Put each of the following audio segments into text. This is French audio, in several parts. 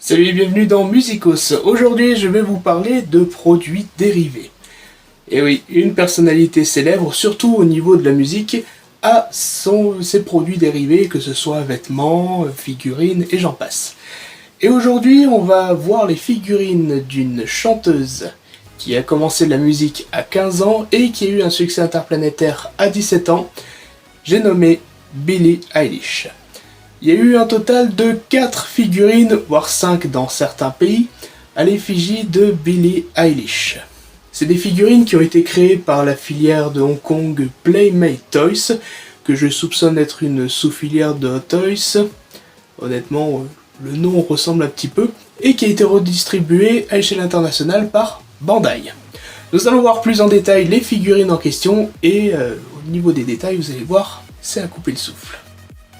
Salut et bienvenue dans Musicos. Aujourd'hui, je vais vous parler de produits dérivés. Et oui, une personnalité célèbre, surtout au niveau de la musique, a ses produits dérivés, que ce soit vêtements, figurines et j'en passe. Et aujourd'hui, on va voir les figurines d'une chanteuse qui a commencé la musique à 15 ans et qui a eu un succès interplanétaire à 17 ans. J'ai nommé Billie Eilish. Il y a eu un total de 4 figurines, voire 5 dans certains pays, à l'effigie de Billie Eilish. C'est des figurines qui ont été créées par la filière de Hong Kong Playmate Toys, que je soupçonne être une sous-filière de Hot Toys. Honnêtement, le nom ressemble un petit peu, et qui a été redistribuée à échelle internationale par Bandai. Nous allons voir plus en détail les figurines en question, et au niveau des détails, vous allez voir, c'est à couper le souffle.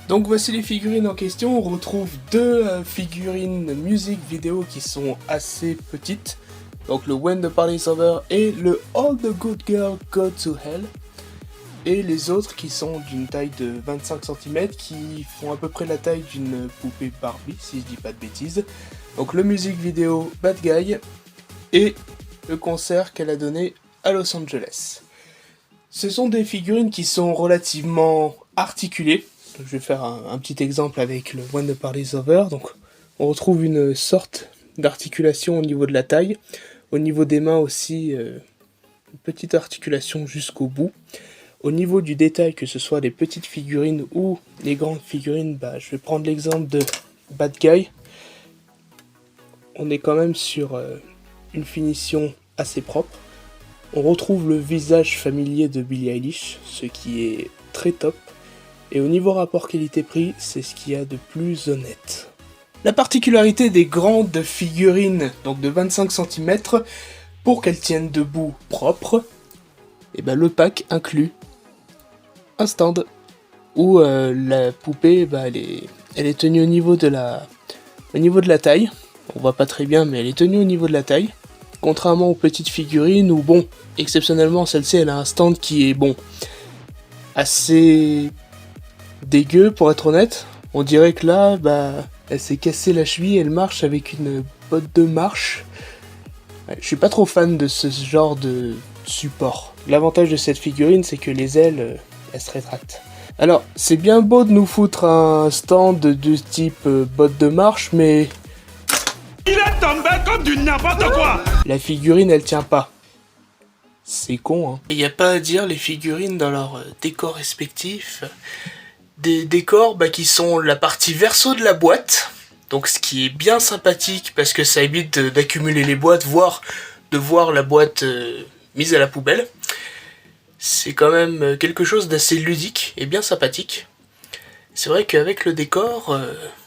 Donc voici les figurines en question. On retrouve deux figurines musique vidéo qui sont assez petites. Donc le When the Party's Over et le All the Good Girls Go to Hell. Et les autres qui sont d'une taille de 25 cm qui font à peu près la taille d'une poupée Barbie, si je dis pas de bêtises. Donc le musique vidéo Bad Guy et le concert qu'elle a donné à Los Angeles. Ce sont des figurines qui sont relativement articulées. Je vais faire un petit exemple avec le When the Party's Over. Donc, on retrouve une sorte d'articulation au niveau de la taille. Au niveau des mains aussi, une petite articulation jusqu'au bout. Au niveau du détail, que ce soit les petites figurines ou les grandes figurines, je vais prendre l'exemple de Bad Guy. On est quand même sur une finition assez propre. On retrouve le visage familier de Billie Eilish, ce qui est très top. Et au niveau rapport qualité-prix, c'est ce qu'il y a de plus honnête. La particularité des grandes figurines, donc de 25 cm, pour qu'elles tiennent debout propre, le pack inclut un stand où la poupée, elle est tenue au niveau de la taille. On voit pas très bien, mais elle est tenue au niveau de la taille. Contrairement aux petites figurines où, exceptionnellement, celle-ci, elle a un stand qui est, assez dégueu pour être honnête. On dirait que là, elle s'est cassée la cheville, elle marche avec une botte de marche. Je suis pas trop fan de ce genre de support. L'avantage de cette figurine, c'est que les ailes, elles se rétractent. Alors, c'est bien beau de nous foutre un stand de type botte de marche, mais il est tombé comme du n'importe quoi. La figurine, elle tient pas. C'est con, hein. Il n'y a pas à dire, les figurines dans leur décor respectif. Des décors qui sont la partie verso de la boîte, donc ce qui est bien sympathique parce que ça évite d'accumuler les boîtes, voire de voir la boîte mise à la poubelle. C'est quand même quelque chose d'assez ludique et bien sympathique. C'est vrai qu'avec le décor,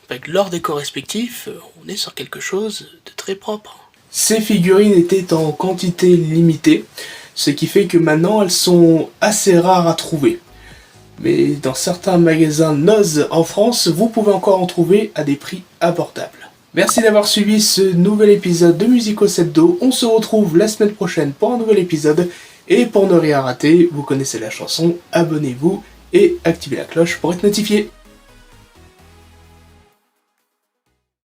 avec leur décor respectif, on est sur quelque chose de très propre. Ces figurines étaient en quantité limitée, ce qui fait que maintenant elles sont assez rares à trouver. Mais dans certains magasins Noz en France, vous pouvez encore en trouver à des prix abordables. Merci d'avoir suivi ce nouvel épisode de Musicos Hebdo. On se retrouve la semaine prochaine pour un nouvel épisode. Et pour ne rien rater, vous connaissez la chanson, abonnez-vous et activez la cloche pour être notifié.